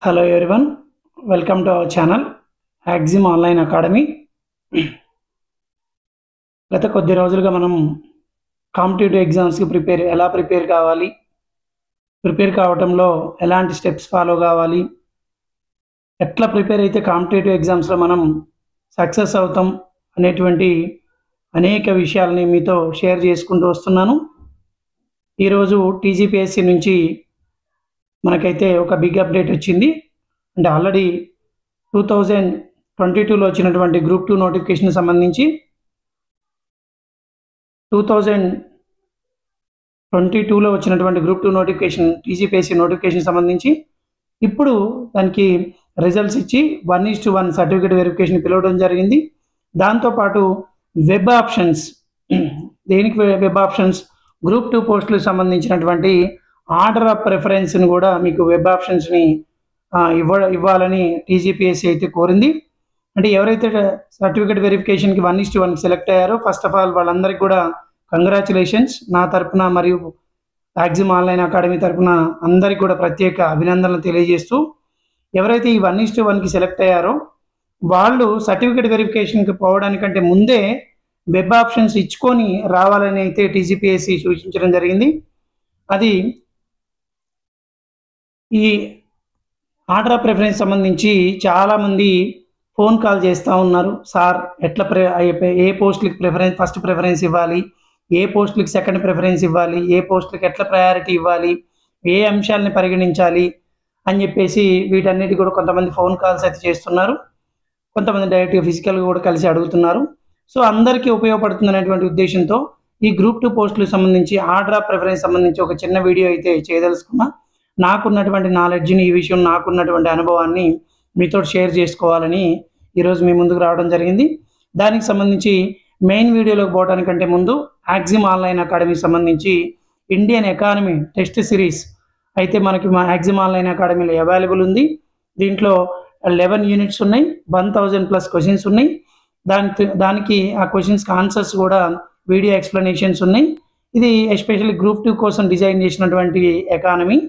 Hello everyone, welcome to our channel Axim Online Academy. గత కొద్ది రోజులుగా మనం కాంపిటేటివ్ ఎగ్జామ్స్కి ఎలా ప్రిపేర్ కావాలి, ప్రిపేర్ కావడంలో ఎలాంటి స్టెప్స్ ఫాలో కావాలి, ఎట్లా ప్రిపేర్ అయితే కాంపిటేటివ్ ఎగ్జామ్స్లో మనం సక్సెస్ అవుతాం అనేటువంటి అనేక విషయాలని మీతో షేర్ చేసుకుంటూ వస్తున్నాను. ఈరోజు టీజీపీఎస్సీ నుంచి మనకైతే ఒక బిగ్ అప్డేట్ వచ్చింది. అంటే ఆల్రెడీ 2022లో వచ్చినటువంటి గ్రూప్ 2 నోటిఫికేషన్ సంబంధించి 2022లో వచ్చినటువంటి గ్రూప్ 2 నోటిఫికేషన్ టీజీపీఎస్సీ నోటిఫికేషన్ సంబంధించి ఇప్పుడు దానికి రిజల్ట్స్ ఇచ్చి 1:1 సర్టిఫికేట్ వెరిఫికేషన్ పిలవడం జరిగింది. దాంతోపాటు వెబ్ ఆప్షన్స్, దేనికి వెబ్ ఆప్షన్స్, గ్రూప్ 2 పోస్టులకు సంబంధించినటువంటి ఆర్డర్ ఆఫ్ ప్రిఫరెన్స్ని కూడా మీకు వెబ్ ఆప్షన్స్ని ఇవ్వాలని టీజీపీఎస్సీ అయితే కోరింది. అంటే ఎవరైతే సర్టిఫికేట్ వెరిఫికేషన్కి 1:1 సెలెక్ట్ అయ్యారో ఫస్ట్ ఆఫ్ ఆల్ వాళ్ళందరికీ కూడా కంగ్రాచులేషన్స్ నా తరపున మరియు యాక్సిమ్ ఆన్లైన్ అకాడమీ తరపున అందరికీ కూడా ప్రత్యేక అభినందనలు తెలియజేస్తూ, ఎవరైతే ఈ 1:1కి సెలెక్ట్ అయ్యారో వాళ్ళు సర్టిఫికేట్ వెరిఫికేషన్కి పోవడానికంటే ముందే వెబ్ ఆప్షన్స్ ఇచ్చుకొని రావాలని అయితే టీజీపీఎస్సీ సూచించడం జరిగింది. అది ఈ ఆర్డర్ ఆఫ్ ప్రిఫరెన్స్ సంబంధించి చాలామంది ఫోన్ కాల్ చేస్తూ ఉన్నారు. సార్ ఎట్లా ఏ పోస్టులకి ఫస్ట్ ప్రిఫరెన్స్ ఇవ్వాలి, ఏ పోస్టులకి సెకండ్ ప్రిఫరెన్స్ ఇవ్వాలి, ఏ పోస్టులకి ఎట్లా ప్రయారిటీ ఇవ్వాలి, ఏ అంశాలని పరిగణించాలి అని చెప్పేసి వీటన్నిటి కూడా కొంతమంది ఫోన్ కాల్స్ అయితే చేస్తున్నారు. కొంతమంది డైరెక్ట్గా ఫిజికల్గా కూడా కలిసి అడుగుతున్నారు. సో అందరికీ ఉపయోగపడుతుంది అనేటువంటి ఉద్దేశంతో ఈ గ్రూప్ 2 పోస్టులకు సంబంధించి ఆర్డర్ ఆఫ్ ప్రిఫరెన్స్ సంబంధించి ఒక చిన్న వీడియో అయితే చేయదలుచుకున్నా. నాకున్నటువంటి నాలెడ్జ్ని, ఈ విషయం నాకున్నటువంటి అనుభవాన్ని మీతో షేర్ చేసుకోవాలని ఈరోజు మీ ముందుకు రావడం జరిగింది. దానికి సంబంధించి మెయిన్ వీడియోలోకి పోవడానికంటే ముందు యాక్సిమ్ ఆన్లైన్ అకాడమీకి సంబంధించి ఇండియన్ ఎకానమీ టెస్ట్ సిరీస్ అయితే మనకి మా యాక్సిమ్ ఆన్లైన్ అకాడమీలో అవైలబుల్ ఉంది. దీంట్లో 11 యూనిట్స్ ఉన్నాయి, 1000+ క్వశ్చన్స్ ఉన్నాయి. దానికి ఆ క్వశ్చన్స్కి ఆన్సర్స్ కూడా వీడియో ఎక్స్ప్లెనేషన్స్ ఉన్నాయి. ఇది ఎస్పెషల్లీ గ్రూప్ 2 కోసం డిజైన్ చేసినటువంటి ఎకానమీ.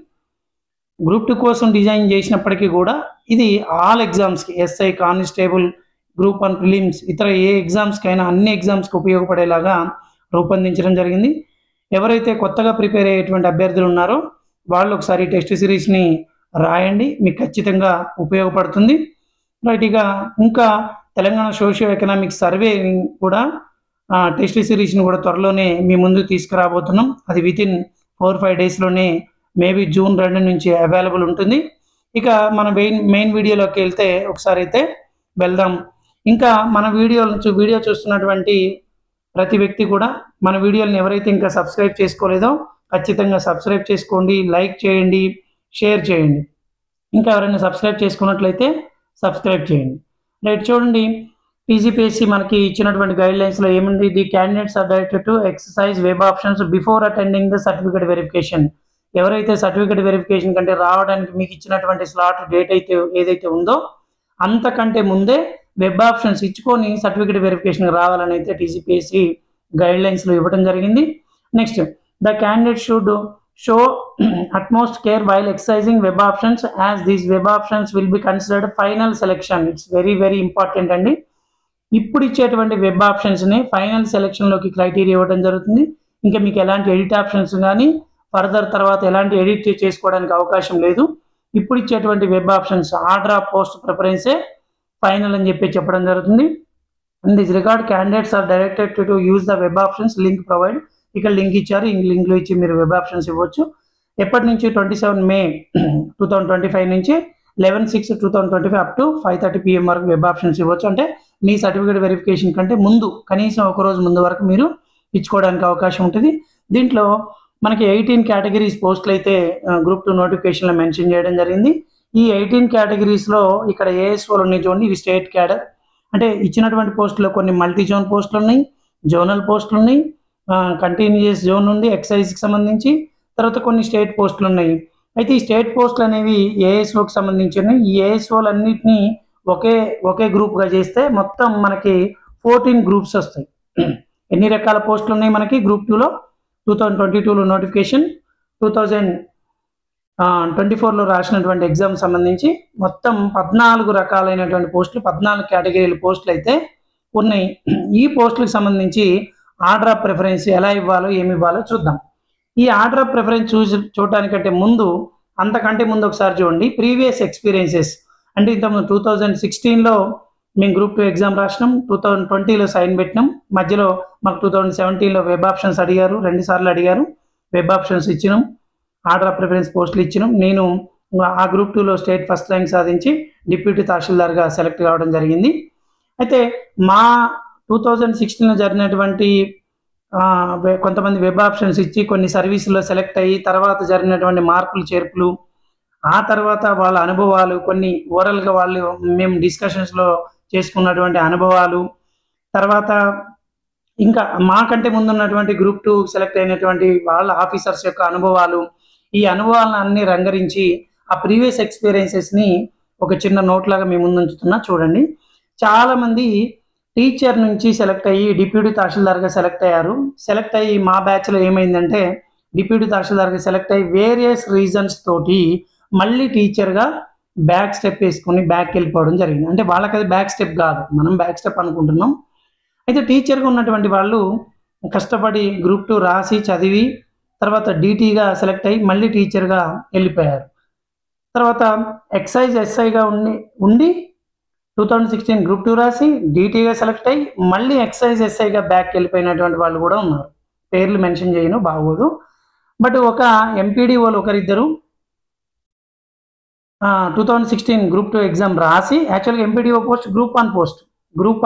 గ్రూప్ 2 కోసం డిజైన్ చేసినప్పటికీ కూడా ఇది ఆల్ ఎగ్జామ్స్కి, ఎస్ఐ, కానిస్టేబుల్, గ్రూప్ 1 ప్రిలిమ్స్, ఇతర ఏ ఎగ్జామ్స్కి అయినా అన్ని ఎగ్జామ్స్కి ఉపయోగపడేలాగా రూపొందించడం జరిగింది. ఎవరైతే కొత్తగా ప్రిపేర్ అయ్యేటువంటి అభ్యర్థులు ఉన్నారో వాళ్ళు ఒకసారి టెస్ట్ సిరీస్ని రాయండి, మీకు ఖచ్చితంగా ఉపయోగపడుతుంది. రైట్గా ఇంకా తెలంగాణ సోషియో ఎకనామిక్ సర్వే కూడా టెస్ట్ సిరీస్ని కూడా త్వరలోనే మీ ముందుకు తీసుకురాబోతున్నాం. అది వితిన్ 4-5 డేస్లోనే మేబీ జూన్ 2 నుంచి అవైలబుల్ ఉంటుంది. ఇక మన మెయిన్ వీడియోలోకి వెళ్తే ఒకసారి అయితే వెళ్దాం. ఇంకా మన వీడియో చూస్తున్నటువంటి ప్రతి వ్యక్తి కూడా మన వీడియోని ఎవరైతే ఇంకా సబ్స్క్రైబ్ చేసుకోలేదో ఖచ్చితంగా సబ్స్క్రైబ్ చేసుకోండి, లైక్ చేయండి, షేర్ చేయండి. ఇంకా ఎవరైనా సబ్స్క్రైబ్ చేసుకున్నట్లయితే సబ్స్క్రైబ్ చేయండి. రైట్, చూడండి టీజీపీఎస్సీ మనకి ఇచ్చినటువంటి గైడ్లైన్స్లో ఏముంది, the candidates are directed to exercise web options before attending the certificate verification. ఎవరైతే సర్టిఫికేట్ వెరిఫికేషన్ కంటే రావడానికి మీకు ఇచ్చినటువంటి స్లాట్ డేట్ అయితే ఏదైతే ఉందో అంతకంటే ముందే వెబ్ ఆప్షన్స్ ఇచ్చుకొని సర్టిఫికేట్ వెరిఫికేషన్ రావాలని అయితే టీజీపీఎస్సీ గైడ్లైన్స్లో ఇవ్వడం జరిగింది. Next, the candidate should show utmost care while exercising web options as these web options will be considered final selection. It's very important అండి. ఇప్పుడు ఇచ్చేటువంటి వెబ్ ఆప్షన్స్ని ఫైనల్ సెలెక్షన్లోకి క్రైటీరియా ఇవ్వడం జరుగుతుంది. ఇంకా మీకు ఎలాంటి ఎడిట్ ఆప్షన్స్ కానీ ఫర్దర్ తర్వాత ఎలాంటి ఎడిట్ చేసుకోవడానికి అవకాశం లేదు. ఇప్పుడు ఇచ్చేటువంటి web options order of post ప్రిఫరెన్సే ఫైనల్ అని చెప్పడం జరుగుతుంది. In this regard candidates are directed to use the web options link provide. ఇక్కడ లింక్ ఇచ్చారు, ఈ లింక్లో ఇచ్చి మీరు వెబ్ ఆప్షన్స్ ఇవ్వచ్చు. ఎప్పటి నుంచి 27 మే 2025 నుంచి 11/6/2025 అప్ టు 5:30 PM వరకు వెబ్ ఆప్షన్స్ ఇవ్వచ్చు. అంటే మీ సర్టిఫికేట్ వెరిఫికేషన్ కంటే ముందు కనీసం ఒక రోజు ముందు వరకు మీరు ఇచ్చుకోవడానికి అవకాశం ఉంటుంది. దీంట్లో మనకి 18 కేటగిరీస్ పోస్టులు అయితే గ్రూప్ 2 నోటిఫికేషన్లో మెన్షన్ చేయడం జరిగింది. ఈ 18 కేటగిరీస్లో ఇక్కడ ఏఎస్ఓలు ఉన్నాయి చూడండి, ఇవి స్టేట్ క్యాడర్. అంటే ఇచ్చినటువంటి పోస్టులో కొన్ని మల్టీ జోన్ పోస్టులు ఉన్నాయి, జోనల్ పోస్టులు ఉన్నాయి, కంటిన్యూస్ జోన్ ఉంది ఎక్సైజ్కి సంబంధించి, తర్వాత కొన్ని స్టేట్ పోస్టులు ఉన్నాయి. అయితే ఈ స్టేట్ పోస్టులు అనేవి ఏఎస్ఓకి సంబంధించి ఉన్నాయి. ఈ ఏఎస్ఓలు అన్నింటినీ ఒకే గ్రూప్గా చేస్తే మొత్తం మనకి 14 గ్రూప్స్ వస్తాయి. ఎన్ని రకాల పోస్టులు ఉన్నాయి మనకి గ్రూప్ 2లో? 2022లో నోటిఫికేషన్, 2000 24లో రాసినటువంటి ఎగ్జామ్ సంబంధించి మొత్తం 14 రకాలైనటువంటి పోస్టులు, 14 కేటగిరీల పోస్టులు అయితే ఉన్నాయి. ఈ పోస్టులకు సంబంధించి ఆర్డర్ ఆఫ్ ప్రిఫరెన్స్ ఎలా ఇవ్వాలో ఏమి ఇవ్వాలో చూద్దాం. ఈ ఆర్డర్ ఆఫ్ ప్రిఫరెన్స్ చూడటానికంటే ముందు, అంతకంటే ముందు ఒకసారి చూడండి ప్రీవియస్ ఎక్స్పీరియన్సెస్. అంటే ఇంతకుముందు 2016లో మేము గ్రూప్ 2 ఎగ్జామ్ రాసినాం, 2020లో సైన్ పెట్టినాం, మధ్యలో మాకు 2017లో వెబ్ ఆప్షన్స్ అడిగారు, 2 సార్లు అడిగారు, వెబ్ ఆప్షన్స్ ఇచ్చినాం, ఆర్డర్ ఆఫ్ ప్రిఫరెన్స్ పోస్టులు ఇచ్చినాం. నేను ఆ గ్రూప్ 2లో స్టేట్ ఫస్ట్ ర్యాంక్ సాధించి డిప్యూటీ తహసీల్దార్గా సెలెక్ట్ కావడం జరిగింది. అయితే మా 2016లో జరిగినటువంటి కొంతమంది వెబ్ ఆప్షన్స్ ఇచ్చి కొన్ని సర్వీసుల్లో సెలెక్ట్ అయ్యి తర్వాత జరిగినటువంటి మార్పులు చేర్పులు, ఆ తర్వాత వాళ్ళ అనుభవాలు, కొన్ని ఓరల్గా వాళ్ళు మేము డిస్కషన్స్లో చేసుకున్నటువంటి అనుభవాలు, తర్వాత ఇంకా మాకంటే ముందున్నటువంటి గ్రూప్ 2 సెలెక్ట్ అయినటువంటి వాళ్ళ ఆఫీసర్స్ యొక్క అనుభవాలు, ఈ అనుభవాలను అన్ని రంగరించి ఆ ప్రీవియస్ ఎక్స్పీరియన్సెస్ని ఒక చిన్న నోట్ లాగా మేము ముందు ఉంచుతున్నా. చూడండి, చాలామంది టీచర్ నుంచి సెలెక్ట్ అయ్యి డిప్యూటీ తహసీల్దార్గా సెలెక్ట్ అయ్యారు. సెలెక్ట్ అయ్యి మా బ్యాచ్లో ఏమైందంటే డిప్యూటీ తహసీల్దార్గా సెలెక్ట్ అయ్యి వేరియస్ రీజన్స్ తోటి మళ్ళీ టీచర్గా బ్యాక్ స్టెప్ వేసుకొని బ్యాక్ వెళ్ళిపోవడం జరిగింది. అంటే వాళ్ళకి అది బ్యాక్ స్టెప్ కాదు, మనం బ్యాక్ స్టెప్ అనుకుంటున్నాం. అయితే టీచర్గా ఉన్నటువంటి వాళ్ళు కష్టపడి గ్రూప్ 2 రాసి చదివి తర్వాత డీటీగా సెలెక్ట్ అయ్యి మళ్ళీ టీచర్గా వెళ్ళిపోయారు. తర్వాత ఎక్సైజ్ ఎస్ఐగా ఉండి 2016 గ్రూప్ 2 రాసి డీటీగా సెలెక్ట్ అయ్యి మళ్ళీ ఎక్సైజ్ ఎస్ఐగా బ్యాక్ వెళ్ళిపోయినటువంటి వాళ్ళు కూడా ఉన్నారు. పేర్లు మెన్షన్ చేయను, బాగోదు. బట్ ఒక ఎంపీడీఓలు ఒకరిద్దరు 2016 గ్రూప్ 2 ఎగ్జామ్ రాసి, యాక్చువల్గా ఎంపీడీఓ పోస్ట్ గ్రూప్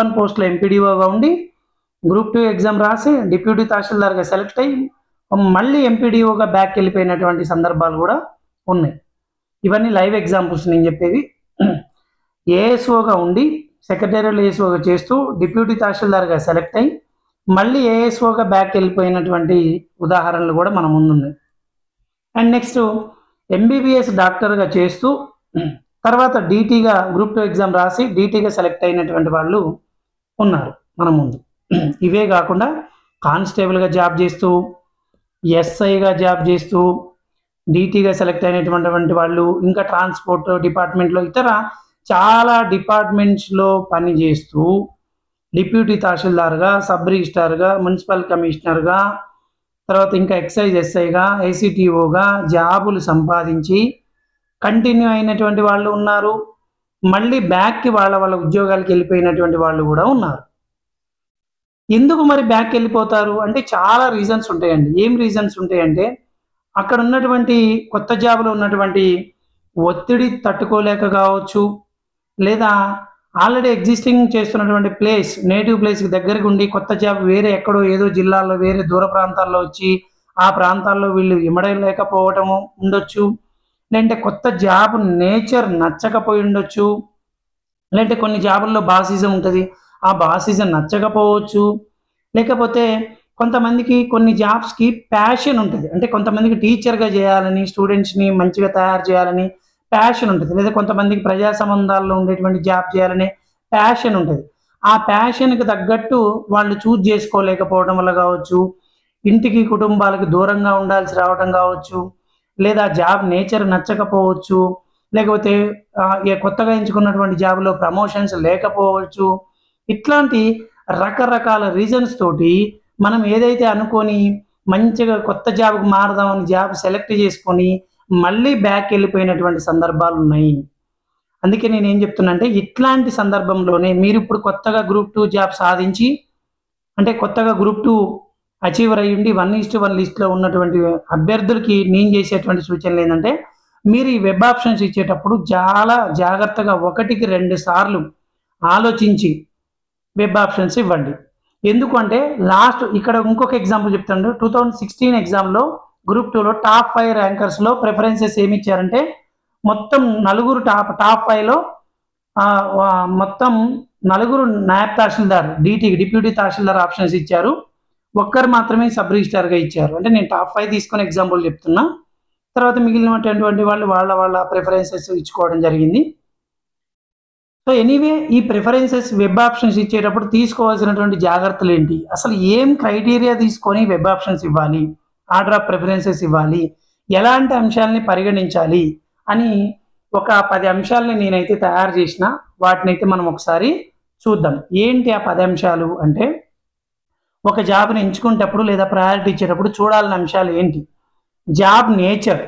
1 పోస్ట్లో ఎంపీడీఓగా ఉండి గ్రూప్ 2 ఎగ్జామ్ రాసి డిప్యూటీ తహసీల్దార్గా సెలెక్ట్ అయ్యి మళ్ళీ ఎంపీడీఓగా బ్యాక్ వెళ్ళిపోయినటువంటి సందర్భాలు కూడా ఉన్నాయి. ఇవన్నీ లైవ్ ఎగ్జాంపుల్స్ నేను చెప్పేవి. ఏఎస్ఓగా ఉండి సెక్రటేరియల్ ఏఎస్ఓగా చేస్తూ డిప్యూటీ తహసీల్దార్గా సెలెక్ట్ అయ్యి మళ్ళీ ఏఎస్ఓగా బ్యాక్ వెళ్ళిపోయినటువంటి ఉదాహరణలు కూడా మన ముందున్నాయి. అండ్ నెక్స్ట్ ఎంబీబీఎస్ డాక్టర్గా చేస్తూ తర్వాత డీటీగా గ్రూప్ 2 ఎగ్జామ్ రాసి డీటీగా సెలెక్ట్ అయినటువంటి వాళ్ళు ఉన్నారు మన ముందు. ఇవే కాకుండా కానిస్టేబుల్గా జాబ్ చేస్తూ, ఎస్ఐగా జాబ్ చేస్తూ డీటీగా సెలెక్ట్ అయినటువంటి వాళ్ళు, ఇంకా ట్రాన్స్పోర్ట్ డిపార్ట్మెంట్లో ఇతర చాలా డిపార్ట్మెంట్స్లో పనిచేస్తూ డిప్యూటీ తహసీల్దార్గా, సబ్ రిజిస్ట్రార్గా, మున్సిపల్ కమిషనర్గా, తర్వాత ఇంకా ఎక్సైజ్ ఎస్ఐగా, ఏసీటీఓగా జాబులు సంపాదించి కంటిన్యూ అయినటువంటి వాళ్ళు ఉన్నారు. మళ్ళీ బ్యాక్కి వాళ్ళ ఉద్యోగాలకు వెళ్ళిపోయినటువంటి వాళ్ళు కూడా ఉన్నారు. ఎందుకు మరి బ్యాక్ వెళ్ళిపోతారు అంటే చాలా రీజన్స్ ఉంటాయండి. ఏం రీజన్స్ ఉంటాయంటే అక్కడ ఉన్నటువంటి కొత్త జాబ్లో ఉన్నటువంటి ఒత్తిడి తట్టుకోలేక కావచ్చు, లేదా ఆల్రెడీ ఎగ్జిస్టింగ్ చేస్తున్నటువంటి ప్లేస్, నేటివ్ ప్లేస్కి దగ్గరగా ఉండి కొత్త జాబ్ వేరే ఎక్కడో ఏదో జిల్లాల్లో వేరే దూర ప్రాంతాల్లో వచ్చి ఆ ప్రాంతాల్లో వీళ్ళు ఇమడలేకపోవటము ఉండొచ్చు, లేదంటే కొత్త జాబ్ నేచర్ నచ్చకపోయి ఉండొచ్చు, లేదంటే కొన్ని జాబుల్లో బాసిజం ఉంటుంది, ఆ బాసిజం నచ్చకపోవచ్చు, లేకపోతే కొంతమందికి కొన్ని జాబ్స్కి ప్యాషన్ ఉంటుంది. అంటే కొంతమందికి టీచర్గా చేయాలని, స్టూడెంట్స్ని మంచిగా తయారు చేయాలని ప్యాషన్ ఉంటుంది, లేదా కొంతమందికి ప్రజా సంబంధాల్లో ఉండేటువంటి జాబ్ చేయాలనే ప్యాషన్ ఉంటుంది. ఆ ప్యాషన్కి తగ్గట్టు వాళ్ళు చూజ్ చేసుకోలేకపోవడం వల్ల కావచ్చు, ఇంటికి కుటుంబాలకు దూరంగా ఉండాల్సి రావడం కావచ్చు, లేదా జాబ్ నేచర్ నచ్చకపోవచ్చు, లేకపోతే కొత్తగా ఎంచుకున్నటువంటి జాబ్లో ప్రమోషన్స్ లేకపోవచ్చు. ఇట్లాంటి రకరకాల రీజన్స్ తోటి మనం ఏదైతే అనుకొని మంచిగా కొత్త జాబ్కి మారదామని జాబ్ సెలెక్ట్ చేసుకొని మళ్ళీ బ్యాక్ వెళ్ళిపోయినటువంటి సందర్భాలు ఉన్నాయి. అందుకే నేను ఏం చెప్తున్నా అంటే ఇట్లాంటి సందర్భంలోనే మీరు ఇప్పుడు కొత్తగా గ్రూప్ 2 జాబ్ సాధించి, అంటే కొత్తగా గ్రూప్ 2 అచీవర్ అయ్యిండి 1:1 లిస్ట్లో ఉన్నటువంటి అభ్యర్థులకి నేను చేసేటువంటి సూచనలు ఏంటంటే మీరు ఈ వెబ్ ఆప్షన్స్ ఇచ్చేటప్పుడు చాలా జాగ్రత్తగా 1కి 2 సార్లు ఆలోచించి వెబ్ ఆప్షన్స్ ఇవ్వండి. ఎందుకంటే లాస్ట్ ఇక్కడ ఇంకొక ఎగ్జాంపుల్ చెప్తాను. 2016 ఎగ్జామ్లో గ్రూప్ 2లో టాప్ 5 ర్యాంకర్స్లో ప్రిఫరెన్సెస్ ఏమి ఇచ్చారంటే మొత్తం 4 టాప్ 5లో మొత్తం 4 నాయబ్ తహసీల్దార్ డిప్యూటీ తహసీల్దార్ ఆప్షన్స్ ఇచ్చారు, ఒక్కరు మాత్రమే సబ్ రిజిస్ట్రార్గా ఇచ్చారు. అంటే నేను టాప్ 5 తీసుకొని ఎగ్జాంపుల్ చెప్తున్నా. తర్వాత మిగిలినటువంటి వాళ్ళు వాళ్ళ ప్రిఫరెన్సెస్ ఇచ్చుకోవడం జరిగింది. సో ఎనీవే ఈ ప్రిఫరెన్సెస్ వెబ్ ఆప్షన్స్ ఇచ్చేటప్పుడు తీసుకోవాల్సినటువంటి జాగ్రత్తలు ఏంటి, అసలు ఏం క్రైటీరియా తీసుకొని వెబ్ ఆప్షన్స్ ఇవ్వాలి, ఆర్డర్ ఆఫ్ ప్రిఫరెన్సెస్ ఇవ్వాలి, ఎలాంటి అంశాలని పరిగణించాలి అని ఒక 10 అంశాలని నేనైతే తయారు చేసిన. వాటినైతే మనం ఒకసారి చూద్దాం. ఏంటి ఆ 10 అంశాలు అంటే, ఒక జాబ్‌ని ఎంచుకునేటప్పుడు లేదా ప్రయారిటీ ఇచ్చేటప్పుడు చూడాల్సిన అంశాలు ఏంటి? Job nature.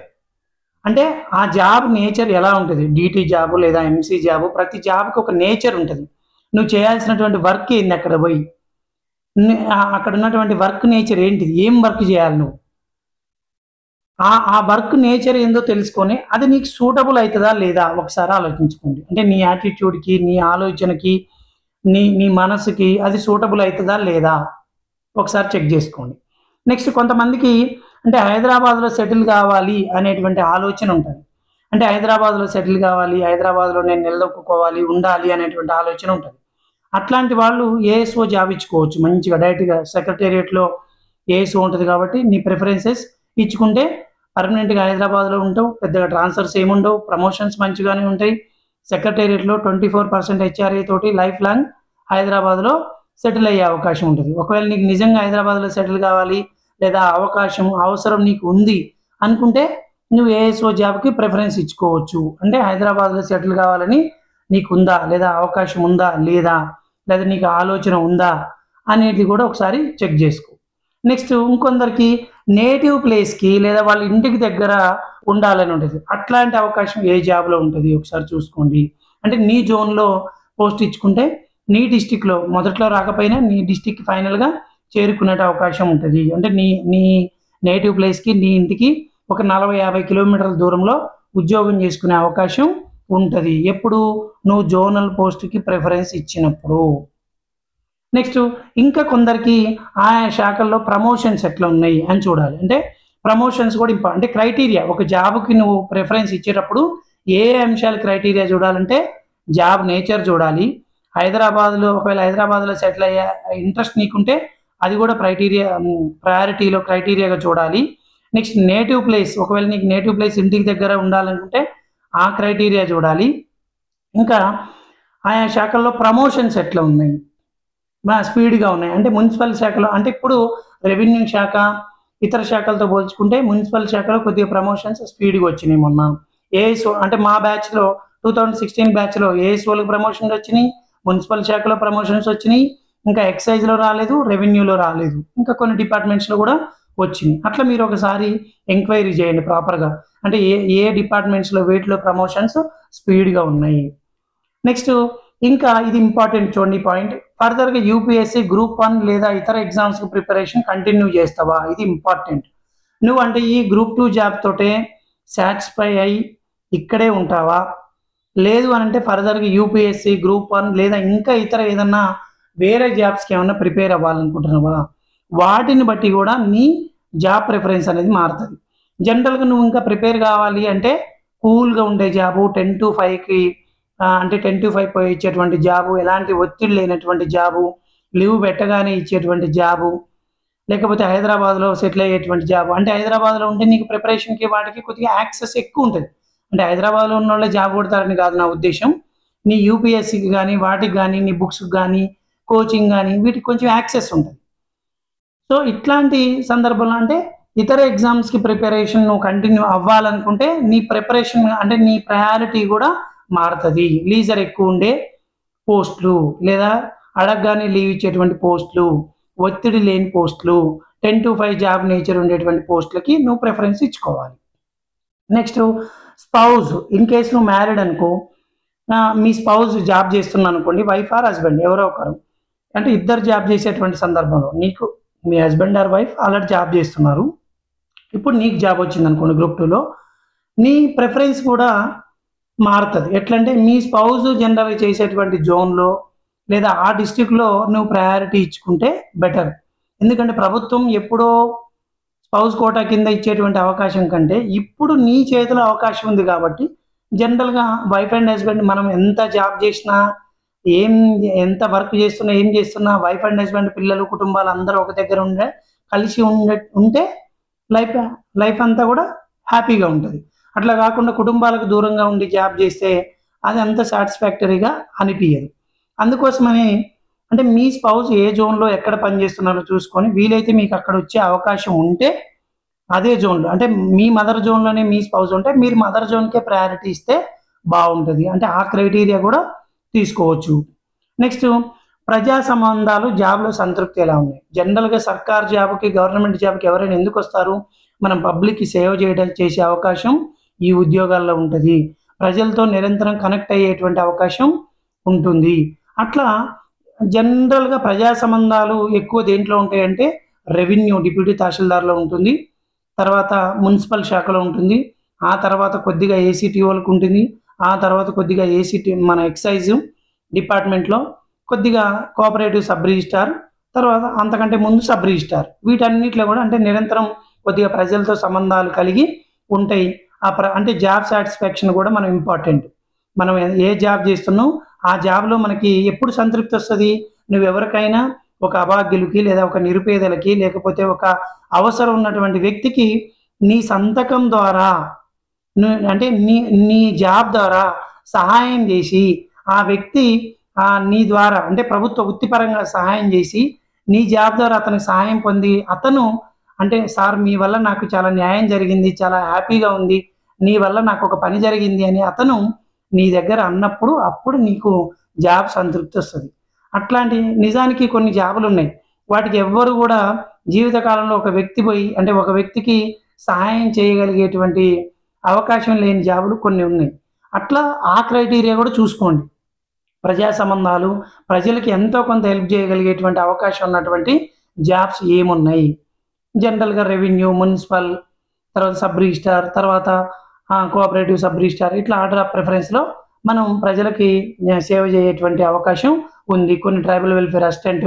అంటే ఆ జాబ్ నేచర్ ఎలా ఉంటది? డీటీ జాబు లేదా ఎంసీ జాబు, ప్రతి జాబ్‌కి ఒక నేచర్ ఉంటది. నువ్వు చేయాల్సినటువంటి వర్క్ ఏంది అక్కడ పోయి? అక్కడ ఉన్నటువంటి వర్క్ నేచర్ ఏంటిది? ఏం వర్క్ చేయాలి నువ్వు? ఆ వర్క్ నేచర్ ఏందో తెలుసుకొని అది నీకు సూటబుల్ అయితదా లేదా ఒకసారి ఆలోచించుకోండి. అంటే నీ యాటిట్యూడ్‌కి, నీ ఆలోచనకి, నీ మనసుకి అది సూటబుల్ అయితదా లేదా ఒకసారి చెక్ చేసుకోండి. నెక్స్ట్ కొంతమందికి అంటే హైదరాబాద్‌లో సెటిల్ కావాలి అనేటువంటి ఆలోచన ఉంటది. అంటే హైదరాబాద్‌లో సెటిల్ కావాలి, హైదరాబాద్‌లో నేను నిలదొక్కుకోవాలి, ఉండాలి అనేటువంటి ఆలోచన ఉంటది. అట్లాంటి వాళ్ళు ఏఎస్ఓ జాబ్ ఇచ్చుకోవచ్చు మంచిగా డైరెక్ట్‌గా సెక్రటేరియట్‌లో ఏఎస్ఓ ఉంటది కాబట్టి నీ ప్రిఫరెన్సెస్ ఇచ్చుకుంటే పర్మనెంట్‌గా హైదరాబాద్‌లో ఉంటావు. పెద్దగా ట్రాన్స్‌ఫర్స్ ఏముండవు. ప్రమోషన్స్ మంచిగానే ఉంటాయి. సెక్రటేరియట్‌లో 24% హెచ్ఆర్ఏ తోటి లైఫ్ లాంగ్ హైదరాబాద్‌లో సెటిల్ అయ్యే అవకాశం ఉంటది. ఒకవేళ నీకు నిజంగా హైదరాబాద్‌లో సెటిల్ కావాలి లేదా అవకాశం, అవసరం నీకు ఉంది అనుకుంటే నువ్వు ఏఎస్ఓ జాబ్‌కి ప్రిఫరెన్స్ ఇచ్చుకోవచ్చు. అంటే హైదరాబాద్‌లో సెటిల్ కావాలని నీకుందా? లేదా అవకాశం ఉందా? లేదా? లేదా నీకు ఆలోచన ఉందా? అనేది కూడా ఒకసారి చెక్ చేసుకో. నెక్స్ట్ ఇంకొందరికి నేటివ్ ప్లేస్‌కి లేదా వాళ్ళ ఇంటికి దగ్గర ఉండాలని ఉంటది. అట్లాంటి అవకాశం ఏ జాబ్‌లో ఉంటది ఒకసారి చూసుకోండి. అంటే నీ జోన్‌లో పోస్ట్ ఇచ్చుకుంటే నీ డిస్ట్రిక్ట్‌లో మొదట్లో రాకపోయినా నీ డిస్ట్రిక్ట్‌కి ఫైనల్‌గా చేరుకునే అవకాశం ఉంటది. అంటే నీ నీ నేటివ్ ప్లేస్‌కి, నీ ఇంటికి ఒక 40, 50 కిలోమీటర్ల దూరంలో ఉద్యోగం చేసుకునే అవకాశం ఉంటది. ఎప్పుడు? నువ్వు జోనల్ పోస్ట్‌కి ప్రిఫరెన్స్ ఇచ్చినప్పుడు. నెక్స్ట్ ఇంకా కొందరికి ఆయా శాఖల్లో ప్రమోషన్స్ ఎట్లా ఉన్నాయి అని చూడాలి. అంటే ప్రమోషన్స్ కూడా అంటే క్రైటీరియా ఒక జాబ్‌కి నువ్వు ప్రిఫరెన్స్ ఇచ్చేటప్పుడు ఏ అంశాలు క్రైటీరియా చూడాలంటే జాబ్ నేచర్ చూడాలి. హైదరాబాద్‌లో ఒకవేళ హైదరాబాద్‌లో సెటిల్ అయ్యే ఇంట్రెస్ట్ నీకుంటే అది కూడా ప్రయారిటీలో క్రైటీరియాగా చూడాలి. నెక్స్ట్ నేటివ్ ప్లేస్ ఒకవేళ నీకు నేటివ్ ప్లేస్ ఇంటికి దగ్గర ఉండాలనుకుంటే ఆ క్రైటీరియా చూడాలి. ఇంకా ఆయా శాఖల్లో ప్రమోషన్స్ ఎట్లా ఉన్నాయి? స్పీడ్‌గా ఉన్నాయి. అంటే మున్సిపల్ శాఖలో అంటే ఇప్పుడు రెవెన్యూ శాఖ, ఇతర శాఖలతో పోల్చుకుంటే మున్సిపల్ శాఖలో కొద్దిగా ప్రమోషన్స్ స్పీడ్‌గా వచ్చినాయి మొన్న. ఏఎస్ఓ అంటే మా బ్యాచ్‌లో 2016 బ్యాచ్‌లో ఏఎస్ఓ‌లకు ప్రమోషన్స్ వచ్చినాయి. మున్సిపల్ శాఖలో ప్రమోషన్స్ వచ్చినాయి. ఇంకా ఎక్సైజ్‌లో రాలేదు, రెవెన్యూలో రాలేదు. ఇంకా కొన్ని డిపార్ట్మెంట్స్‌లో కూడా వచ్చినాయి. అట్లా మీరు ఒకసారి ఎంక్వైరీ చేయండి ప్రాపర్‌గా. అంటే ఏ ఏ డిపార్ట్మెంట్స్‌లో వేటిలో ప్రమోషన్స్ స్పీడ్‌గా ఉన్నాయి. నెక్స్ట్ ఇంకా ఇది ఇంపార్టెంట్ చూడండి పాయింట్. ఫర్దర్‌గా యూపీఎస్సీ గ్రూప్ 1 లేదా ఇతర ఎగ్జామ్స్‌కి ప్రిపరేషన్ కంటిన్యూ చేస్తావా? ఇది ఇంపార్టెంట్. నువ్వు అంటే ఈ గ్రూప్ 2 జాబ్ తోటే సాటిస్ఫై అయ్యి ఇక్కడే ఉంటావా? లేదు అనంటే ఫర్దర్‌గా యూపీఎస్సీ గ్రూప్ 1 లేదా ఇంకా ఇతర ఏదన్నా వేరే జాబ్స్‌కి ఏమన్నా ప్రిపేర్ అవ్వాలనుకుంటున్నావా? వాటిని బట్టి కూడా నీ జాబ్ ప్రిఫరెన్స్ అనేది మారుతది. జనరల్‌గా నువ్వు ఇంకా ప్రిపేర్ కావాలి అంటే కూల్‌గా ఉండే జాబు 10-5కి అంటే 10-5 పోయి ఇచ్చేటువంటి జాబు, ఎలాంటి ఒత్తిడి లేనటువంటి జాబు, లీవ్ పెట్టగానే ఇచ్చేటువంటి జాబు, లేకపోతే హైదరాబాద్‌లో సెటిల్ అయ్యేటువంటి జాబు. అంటే హైదరాబాద్‌లో ఉంటే నీకు ప్రిపరేషన్‌కి వాటికి కొద్దిగా యాక్సెస్ ఎక్కువుంటది. అంటే హైదరాబాద్‌లో ఉన్నోళ్ళే జాబ్ కొడతారని కాదు నా ఉద్దేశ్యం. నీ యూపీఎస్సీకి గాని, వాటికి గాని, నీ బుక్స్‌కి గాని, కోచింగ్ గాని వీటికి కొంచెం యాక్సెస్ ఉంటది. సో, ఇట్లాంటి సందర్భంలో అంటే ఇతర ఎగ్జామ్స్‌కి ప్రిపరేషన్ నువ్వు కంటిన్యూ అవ్వాలనుకుంటే నీ ప్రిపరేషన్ అంటే నీ ప్రయారిటీ కూడా మారతది. లీజర్ ఎక్కువుండే పోస్ట్‌లు లేదా అడగగానే లీవ్ ఇచ్చేటువంటి పోస్ట్‌లు, ఒత్తిడి లేని పోస్ట్‌లు, 10-5 జాబ్ నేచర్ ఉండేటువంటి పోస్ట్‌లకి నువ్వు ప్రిఫరెన్స్ ఇచ్చుకోవాలి. నెక్స్ట్ స్పౌస్ ఇన్ కేస్ నువ్వు మ్యారీడ్ అనుకో, మీ స్పౌస్ జాబ్ చేస్తున్నారనుకోండి వైఫ్ ఆర్ హస్బెండ్ ఎవరో ఒకరు. అంటే ఇద్దరు జాబ్ చేసేటువంటి సందర్భంలో నీకు మీ husband or wife already job చేస్తున్నారు. ఇప్పుడు నీకు జాబ్ వచ్చిందనుకోండి గ్రూప్ 2లో నీ ప్రిఫరెన్స్ కూడా మారుతది. ఎట్లంటే మీ స్పౌస్ జనరల్‌గా చేసేటువంటి జోన్‌లో లేదా ఆ డిస్ట్రిక్ట్‌లో నువ్వు ప్రయారిటీ ఇచ్చుకుంటే బెటర్. ఎందుకంటే ప్రభుత్వం ఎప్పుడో స్పౌస్ కోటా కింద ఇచ్చేటువంటి అవకాశం కంటే ఇప్పుడు నీ చేతిలో అవకాశం ఉంది కాబట్టి జనరల్‌గా వైఫ్ అండ్ హస్బెండ్ మనం ఎంత జాబ్ చేసినా, ఏం ఎంత వర్క్ చేస్తున్నా, ఏం చేస్తున్నా వైఫ్ అండ్ హస్బెండ్ పిల్లలు, కుటుంబాలు అందరూ ఒక దగ్గర కలిసి ఉంటే లైఫ్ లైఫ్ అంతా కూడా హ్యాపీగా ఉంటది. అట్లా కాకుండా కుటుంబాలకు దూరంగా ఉండి జాబ్ చేస్తే అది అంత సాటిస్ఫాక్టరీగా అనిపియదు. అందుకోసమని అంటే మీ స్పౌస్ ఏ జోన్‌లో ఎక్కడ పని చేస్తున్నారో చూసుకొని వీలైతే మీకు అక్కడ వచ్చే అవకాశం ఉంటే అదే జోన్లో అంటే మీ మదర్ జోన్లోనే మీ స్పౌస్ ఉంటే మీరు మదర్ జోన్కే ప్రయారిటీ ఇస్తే బాగుంటుంది. అంటే ఆ క్రైటీరియా కూడా తీసుకోవచ్చు. నెక్స్ట్ ప్రజా సంబంధాలు జాబ్లో సంతృప్తి ఎలా ఉన్నాయి? జనరల్గా సర్కార్ జాబ్కి గవర్నమెంట్ జాబ్కి ఎవరైనా ఎందుకు వస్తారు? మనం పబ్లిక్కి సేవ చేసే అవకాశం ఈ ఉద్యోగాల్లో ఉంటుంది. ప్రజలతో నిరంతరం కనెక్ట్ అయ్యేటువంటి అవకాశం ఉంటుంది. అట్లా జనరల్గా ప్రజా సంబంధాలు ఎక్కువ దేంట్లో ఉంటాయంటే రెవెన్యూ డిప్యూటీ తహసీల్దార్లో ఉంటుంది, తర్వాత మున్సిపల్ శాఖలో ఉంటుంది, ఆ తర్వాత కొద్దిగా ఏసీటీఓలకు ఉంటుంది, ఆ తర్వాత కొద్దిగా మన ఎక్సైజ్ డిపార్ట్మెంట్లో, కొద్దిగా కోఆపరేటివ్ సబ్ రిజిస్టార్, తర్వాత అంతకంటే ముందు సబ్ రిజిస్టార్. వీటన్నిటిలో కూడా అంటే నిరంతరం కొద్దిగా ప్రజలతో సంబంధాలు కలిగి ఉంటాయి. అంటే జాబ్ సాటిస్ఫాక్షన్ కూడా మనం ఇంపార్టెంట్. మనం ఏ జాబ్ చేస్తున్నాం ఆ జాబ్లో మనకి ఎప్పుడు సంతృప్తి వస్తుంది? నువ్వు ఎవరికైనా ఒక అభాగ్యులకి లేదా ఒక నిరుపేదలకి లేకపోతే ఒక అవసరం ఉన్నటువంటి వ్యక్తికి నీ సంతకం ద్వారా అంటే నీ జాబ్ ద్వారా సహాయం చేసి ఆ వ్యక్తి నీ ద్వారా అంటే ప్రభుత్వ వృత్తిపరంగా సహాయం చేసి నీ జాబ్ ద్వారా అతనికి సహాయం పొంది అతను అంటే సార్ మీ వల్ల నాకు చాలా న్యాయం జరిగింది, చాలా హ్యాపీగా ఉంది, నీ వల్ల నాకు ఒక పని జరిగింది అని అతను నీ దగ్గర అన్నప్పుడు అప్పుడు నీకు జాబ్ సంతృప్తి వస్తుంది. అట్లాంటి నిజానికి కొన్ని జాబులు ఉన్నాయి, వాటికి ఎవ్వరు కూడా జీవితకాలంలో ఒక వ్యక్తి పోయి అంటే ఒక వ్యక్తికి సహాయం చేయగలిగేటువంటి అవకాశం లేని జాబులు కొన్ని ఉన్నాయి. అట్లా ఆ క్రైటీరియా కూడా చూసుకోండి. ప్రజా సంబంధాలు ప్రజలకి ఎంతో కొంత హెల్ప్ చేయగలిగేటువంటి అవకాశం ఉన్నటువంటి జాబ్స్ ఏమున్నాయి? జనరల్గా రెవెన్యూ, మున్సిపల్, తర్వాత సబ్ రిజిస్టార్, తర్వాత కోఆపరేటివ్ సబ్ రిజిస్టార్, ఇట్లా ఆర్డర్ ఆఫ్ ప్రిఫరెన్స్లో మనం ప్రజలకి సేవ చేయటువంటి అవకాశం ఉంది. కొన్ని tribal welfare assistant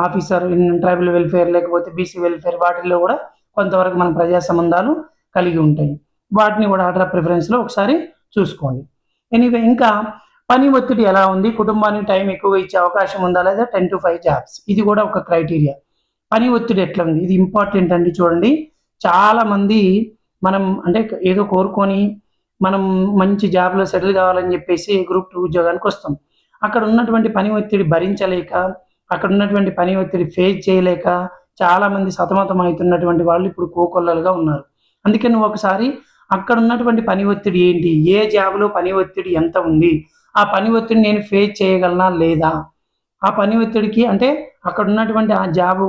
officer in tribal welfare లేకపోతే బీసీ వెల్ఫేర్ వాటిల్లో కూడా కొంతవరకు మన ప్రజా సంబంధాలు కలిగి ఉంటాయి. వాటిని కూడా ఆర్డర్ ఆఫ్ ప్రిఫరెన్స్లో ఒకసారి చూసుకోండి. ఎనీవే ఇంకా పని ఒత్తిడి ఎలా ఉంది? కుటుంబానికి టైం ఎక్కువగా ఇచ్చే అవకాశం ఉందా లేదా? 10 to 5 జాబ్స్, ఇది కూడా ఒక క్రైటీరియా. పని ఒత్తిడి ఎట్లా ఉంది? ఇది ఇంపార్టెంట్ అండి. చూడండి, చాలా మంది మనం అంటే ఏదో కోరుకొని మనం మంచి జాబ్లో సెటిల్ కావాలని చెప్పేసి గ్రూప్ 2 ఉద్యోగానికి వస్తాం. అక్కడ ఉన్నటువంటి పని ఒత్తిడి భరించలేక, అక్కడ ఉన్నటువంటి పని ఒత్తిడి ఫేస్ చేయలేక చాలా మంది సతమతం అవుతున్నటువంటి వాళ్ళు ఇప్పుడు కోకొల్లలుగా ఉన్నారు. అందుకే నువ్వు ఒకసారి అక్కడ ఉన్నటువంటి పని ఒత్తిడి ఏంటి, ఏ జాబ్లో పని ఒత్తిడి ఎంత ఉంది, ఆ పని ఒత్తిడి నేను ఫేస్ చేయగలనా లేదా, ఆ పని ఒత్తిడికి అంటే అక్కడ ఉన్నటువంటి ఆ జాబు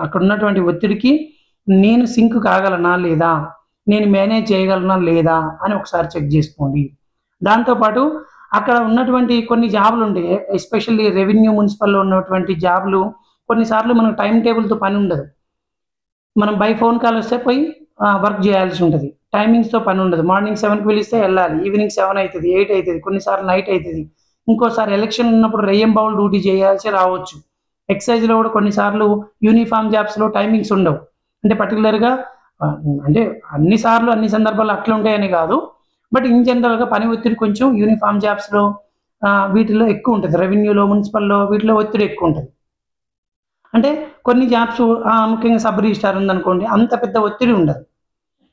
అక్కడ ఉన్నటువంటి ఒత్తిడికి నేను సింక్ కాగలనా లేదా, నేను మేనేజ్ చేయగలనా లేదా అని ఒకసారి చెక్ చేసుకోండి. దాంతోపాటు అక్కడ ఉన్నటువంటి కొన్ని జాబులు ఉంటాయి, ఎస్పెషల్లీ రెవెన్యూ, మున్సిపల్లో ఉన్నటువంటి జాబులు కొన్నిసార్లు మనకు టైం టేబుల్తో పని ఉండదు. మనం బై ఫోన్ కాల్ వస్తే పోయి వర్క్ చేయాల్సి ఉంటుంది. టైమింగ్స్తో పని ఉండదు. మార్నింగ్ 7కి పిలిస్తే వెళ్ళాలి, ఈవినింగ్ 7 అవుతుంది, 8 అవుతుంది, కొన్నిసార్లు నైట్ అవుతుంది. ఇంకోసారి ఎలక్షన్ ఉన్నప్పుడు రెయ్యం బౌల్ డ్యూటీ చేయాల్సి రావచ్చు. ఎక్సైజ్లో కూడా కొన్నిసార్లు యూనిఫామ్ జాబ్స్లో టైమింగ్స్ ఉండవు. అంటే పర్టికులర్గా అంటే అన్నిసార్లు అన్ని సందర్భాల్లో అట్లా ఉంటాయని కాదు, బట్ ఇన్ జనరల్గా పని ఒత్తిడి కొంచెం యూనిఫామ్ జాబ్స్లో వీటిలో ఎక్కువ ఉంటుంది. రెవెన్యూలో, మున్సిపల్లో వీటిలో ఒత్తిడి ఎక్కువ ఉంటుంది. అంటే కొన్ని జాబ్స్ ముఖ్యంగా సబ్ రిజిస్టార్ ఉందనుకోండి, అంత పెద్ద ఒత్తిడి ఉండదు,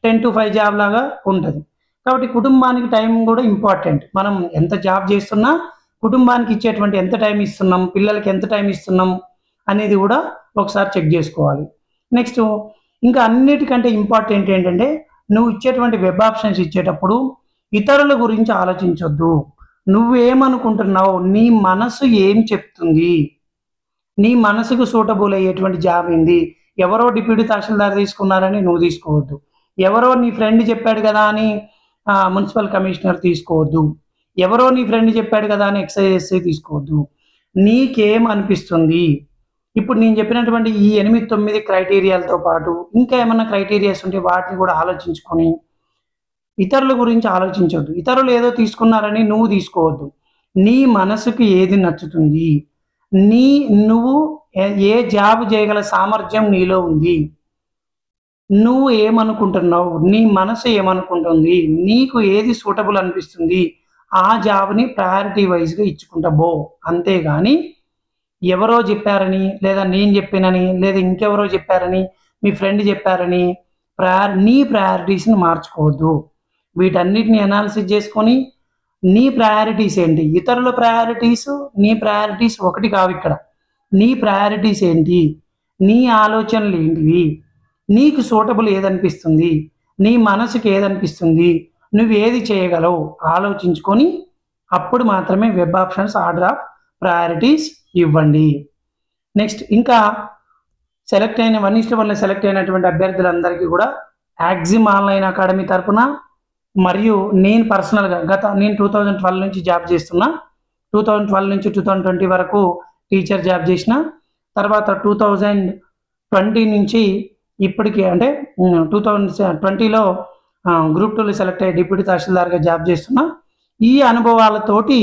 10 to 5 జాబ్ లాగా ఉంటుంది. కాబట్టి కుటుంబానికి టైం కూడా ఇంపార్టెంట్. మనం ఎంత జాబ్ చేస్తున్నా కుటుంబానికి ఇచ్చేటువంటి ఎంత టైం ఇస్తున్నాం, పిల్లలకి ఎంత టైం ఇస్తున్నాం అనేది కూడా ఒకసారి చెక్ చేసుకోవాలి. నెక్స్ట్ ఇంకా అన్నిటికంటే ఇంపార్టెంట్ ఏంటంటే నువ్వు ఇచ్చేటువంటి వెబ్ ఆప్షన్స్ ఇచ్చేటప్పుడు ఇతరుల గురించి ఆలోచించొద్దు. నువ్వేమనుకుంటున్నావు, నీ మనసు ఏం చెప్తుంది, నీ మనసుకు సూటబుల్ అయ్యేటువంటి జాబ్ ఏంది. ఎవరో డిప్యూటీ తహసీల్దార్ తీసుకున్నారని నువ్వు తీసుకోవద్దు, ఎవరో నీ ఫ్రెండ్ చెప్పాడు కదా అని మున్సిపల్ కమిషనర్ తీసుకోవద్దు, ఎవరో నీ ఫ్రెండ్ చెప్పాడు కదా అని ఎక్సైజ్ తీసుకోవద్దు. నీకేం అనిపిస్తుంది? ఇప్పుడు నేను చెప్పినటువంటి ఈ 8-9 క్రైటీరియాలతో పాటు ఇంకా ఏమన్నా క్రైటీరియాస్ ఉంటే వాటిని కూడా ఆలోచించుకొని ఇతరుల గురించి ఆలోచించవద్దు. ఇతరులు ఏదో తీసుకున్నారని నువ్వు తీసుకోవద్దు. నీ మనసుకు ఏది నచ్చుతుంది, నువ్వు ఏ జాబ్ చేయగల సామర్థ్యం నీలో ఉంది, నువ్వు ఏమనుకుంటున్నావు, నీ మనసు ఏమనుకుంటుంది, నీకు ఏది సూటబుల్ అనిపిస్తుంది, ఆ జాబ్ని ప్రయారిటీ వైజ్గా ఇచ్చుకుంటా బో. అంతేగాని ఎవరో చెప్పారని లేదా నేను చెప్పినని లేదా ఇంకెవరో చెప్పారని మీ ఫ్రెండ్ చెప్పారని నీ ప్రయారిటీస్ని మార్చుకోవద్దు. వీటన్నిటిని అనాలిసిస్ చేసుకొని నీ ప్రయారిటీస్ ఏంటి, ఇతరుల ప్రయారిటీస్ నీ ప్రయారిటీస్ ఒకటి కావు. ఇక్కడ నీ ప్రయారిటీస్ ఏంటి, నీ ఆలోచనలు ఏంటివి, నీకు సూటబుల్ ఏదనిపిస్తుంది, నీ మనసుకి ఏదనిపిస్తుంది, నువ్వు ఏది చేయగలవు ఆలోచించుకొని అప్పుడు మాత్రమే web options order of priorities ఇవ్వండి. నెక్స్ట్ ఇంకా సెలెక్ట్ అయిన 1:1 సెలెక్ట్ అయినటువంటి అభ్యర్థులందరికీ కూడా యాక్సిమ్ ఆన్లైన్ అకాడమీ తరపున మరియు నేను పర్సనల్గా నేను 2012 నుంచి జాబ్ చేస్తున్నా. 2012 నుంచి 2020 వరకు టీచర్ జాబ్ చేసిన. తర్వాత 2020 నుంచి ఇప్పటికి అంటే 2020లో గ్రూప్ 2లో సెలెక్ట్ అయ్యి డిప్యూటీ తహసీల్దార్గా జాబ్ చేస్తున్నా. ఈ అనుభవాలతోటి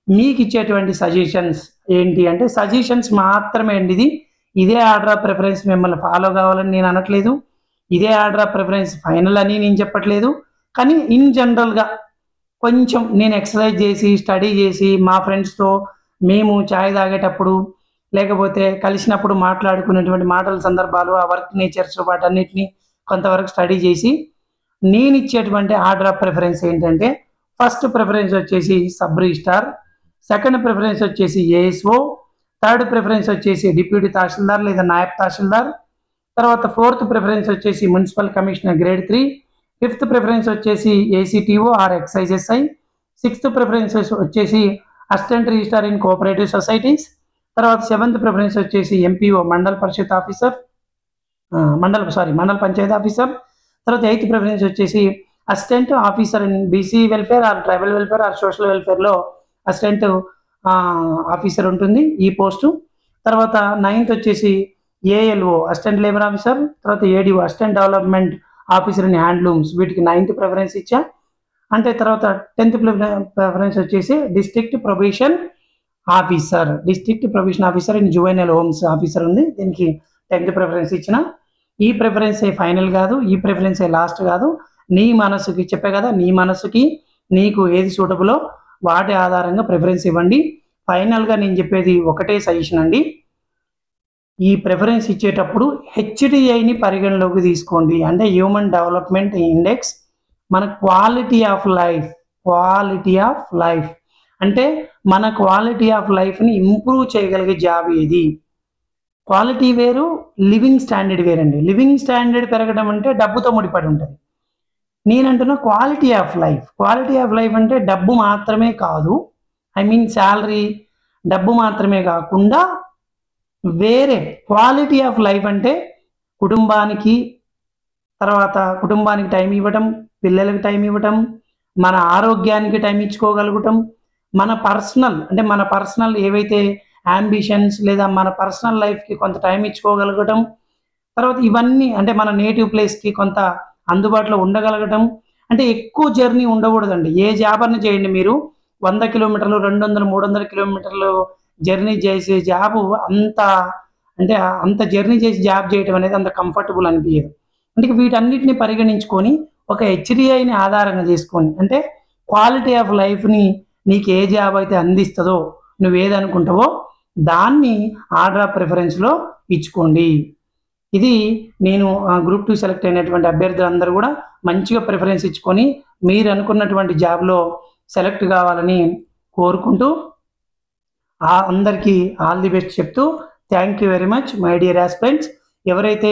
మీకు ఇచ్చేటువంటి సజెషన్స్ ఏంటి అంటే సజెషన్స్ మాత్రమే అండి. ఇదే ఆర్డర్ ఆఫ్ ప్రిఫరెన్స్ మిమ్మల్ని ఫాలో కావాలని నేను అనట్లేదు, ఇదే ఆర్డర్ ఆఫ్ ప్రిఫరెన్స్ ఫైనల్ అని నేను చెప్పట్లేదు. కానీ ఇన్ జనరల్గా కొంచెం నేను ఎక్సర్సైజ్ చేసి స్టడీ చేసి మా ఫ్రెండ్స్తో మేము ఛాయ్ తాగేటప్పుడు లేకపోతే కలిసినప్పుడు మాట్లాడుకునేటువంటి మాటల సందర్భాలు ఆ వర్క్ నేచర్స్ వాటన్నిటిని కొంతవరకు స్టడీ చేసి నేను ఇచ్చేటువంటి ఆర్డర్ ఆఫ్ ప్రిఫరెన్స్ ఏంటంటే ఫస్ట్ ప్రిఫరెన్స్ వచ్చేసి సబ్ రిజిస్టార్, సెకండ్ ప్రిఫరెన్స్ వచ్చేసి ఏఎస్ఓ, థర్డ్ ప్రిఫరెన్స్ వచ్చేసి డిప్యూటీ తహసీల్దార్ లేదా నాయబ్ తహసీల్దార్, తర్వాత ఫోర్త్ ప్రిఫరెన్స్ వచ్చేసి municipal commissioner grade 3, fifth preference వచ్చేసి ACTO or excise SI, sixth preference వచ్చేసి assistant registrar in cooperative societies, తర్వాత సెవెంత్ ప్రిఫరెన్స్ వచ్చేసి MPO Mandal Parishad officer Mandal Panchayat officer, తర్వాత ఎయిత్ ప్రిఫరెన్స్ వచ్చేసి assistant officer in BC welfare or tribal welfare are social వెల్ఫేర్లో assistant officer ఉంటుంది ఈ post. తర్వాత ninth వచ్చేసి ALO assistant labour officer, తర్వాత ADO assistant development officer in handlooms, వీటికి 9th preference ఇచ్చా. అంటే తర్వాత 10th ప్రిఫరెన్స్ వచ్చేసి district probation officer in juvenile homes officer ఉంది, దీనికి 10th ప్రిఫరెన్స్ ఇచ్చిన. ఈ ప్రిఫరెన్స్ ఫైనల్ కాదు, ఈ ప్రిఫరెన్స్ లాస్ట్ కాదు. నీ మనసుకి చెప్పే కదా, నీ మనసుకి నీకు ఏది సూటబులో వాటి ఆధారంగా ప్రిఫరెన్స్ ఇవ్వండి. ఫైనల్గా నేను చెప్పేది ఒకటే సజెషన్ అండి, ఈ ప్రిఫరెన్స్ ఇచ్చేటప్పుడు హెచ్డిఐని పరిగణలోకి తీసుకోండి. అంటే హ్యూమన్ డెవలప్మెంట్ ఇండెక్స్. మన క్వాలిటీ ఆఫ్ లైఫ్ అంటే మన క్వాలిటీ ఆఫ్ లైఫ్ని ఇంప్రూవ్ చేయగలిగే జాబ్ ఏది. క్వాలిటీ వేరు, లివింగ్ స్టాండర్డ్ వేరండి. లివింగ్ స్టాండర్డ్ పెరగడం అంటే డబ్బుతో ముడిపడి ఉంటుంది. నేనంటున్నా క్వాలిటీ ఆఫ్ లైఫ్ అంటే డబ్బు మాత్రమే కాదు, శాలరీ డబ్బు మాత్రమే కాకుండా వేరే క్వాలిటీ ఆఫ్ లైఫ్ అంటే కుటుంబానికి టైం ఇవ్వటం, పిల్లలకి టైం ఇవ్వటం, మన ఆరోగ్యానికి టైం ఇచ్చుకోగలగటం, మన పర్సనల్ ఏవైతే అంబిషన్స్ లేదా మన పర్సనల్ లైఫ్కి కొంత టైం ఇచ్చుకోగలగటం, తర్వాత ఇవన్నీ అంటే మన నేటివ్ ప్లేస్కి కొంత అందుబాటులో ఉండగలగటం. అంటే ఎక్కువ జర్నీ ఉండకూడదండి. ఏ జాబ్ అన్న చేయండి, మీరు 100 కిలోమీటర్లు 200 300 కిలోమీటర్లు జర్నీ చేసే జాబ్ అంత జర్నీ చేసి జాబ్ చేయడం అనేది అంత కంఫర్టబుల్ అనిపించదు. అంటే వీటన్నిటిని పరిగణించుకొని ఒక హెచ్డిఐని ఆధారంగా చేసుకొని అంటే క్వాలిటీ ఆఫ్ లైఫ్ని నీకు ఏ జాబ్ అయితే అందిస్తుందో నువ్వేదనుకుంటావో దాన్ని ఆర్డర్ ఆఫ్ ప్రిఫరెన్స్లో ఇచ్చుకోండి. ఇది నేను గ్రూప్ 2 సెలెక్ట్ అయినటువంటి అభ్యర్థులందరూ కూడా మంచిగా ప్రిఫరెన్స్ ఇచ్చుకొని మీరు అనుకున్నటువంటి జాబ్లో సెలెక్ట్ కావాలని కోరుకుంటూ అందరికీ ఆల్ ది బెస్ట్ చెప్తూ thank you very much my dear aspirants. ఎవరైతే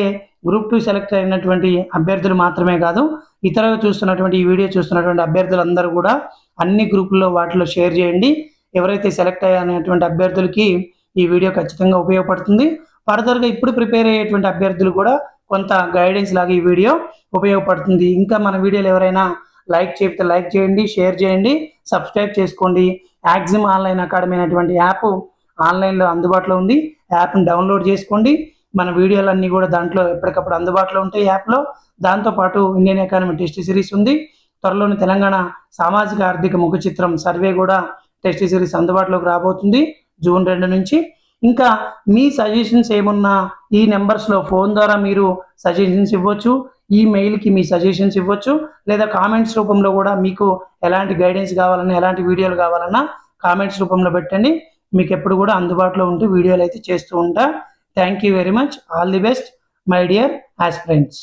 గ్రూప్ 2 సెలెక్ట్ అయినటువంటి అభ్యర్థులు మాత్రమే కాదు, ఇతరులు చూస్తున్నటువంటి ఈ వీడియో చూస్తున్నటువంటి అభ్యర్థులందరూ కూడా అన్ని గ్రూపుల్లో వాటిలో షేర్ చేయండి. ఎవరైతే సెలెక్ట్ అయినటువంటి అభ్యర్థులకి ఈ వీడియో ఖచ్చితంగా ఉపయోగపడుతుంది. ఫర్దర్గా ఇప్పుడు ప్రిపేర్ అయ్యేటువంటి అభ్యర్థులు కూడా కొంత గైడెన్స్ లాగా ఈ వీడియో ఉపయోగపడుతుంది. ఇంకా మన వీడియోలు ఎవరైనా లైక్ చేస్తే లైక్ చేయండి, షేర్ చేయండి, సబ్స్క్రైబ్ చేసుకోండి. యాక్సిమ్ ఆన్లైన్ అకాడమీ అనేటువంటి యాప్ ఆన్లైన్లో అందుబాటులో ఉంది. యాప్ని డౌన్లోడ్ చేసుకోండి. మన వీడియోలన్నీ కూడా దాంట్లో ఎప్పటికప్పుడు అందుబాటులో ఉంటాయి యాప్లో. దాంతోపాటు ఇండియన్ ఎకానమీ టెస్ట్ సిరీస్ ఉంది. త్వరలోని తెలంగాణ సామాజిక ఆర్థిక ముఖ చిత్రం సర్వే కూడా టెస్ట్ సిరీస్ అందుబాటులోకి రాబోతుంది జూన్ 2 నుంచి. ఇంకా మీ సజెషన్స్ ఏమున్నా ఈ నెంబర్స్లో ఫోన్ ద్వారా మీరు సజెషన్స్ ఇవ్వచ్చు, ఈమెయిల్కి మీ సజెషన్స్ ఇవ్వచ్చు, లేదా కామెంట్స్ రూపంలో కూడా మీకు ఎలాంటి గైడెన్స్ కావాలన్నా ఎలాంటి వీడియోలు కావాలన్నా కామెంట్స్ రూపంలో పెట్టండి. మీకు ఎప్పుడు కూడా అందుబాటులో ఉంటూ వీడియోలు అయితే చేస్తూ ఉంటా. Thank you very much. All the best my dear aspirants.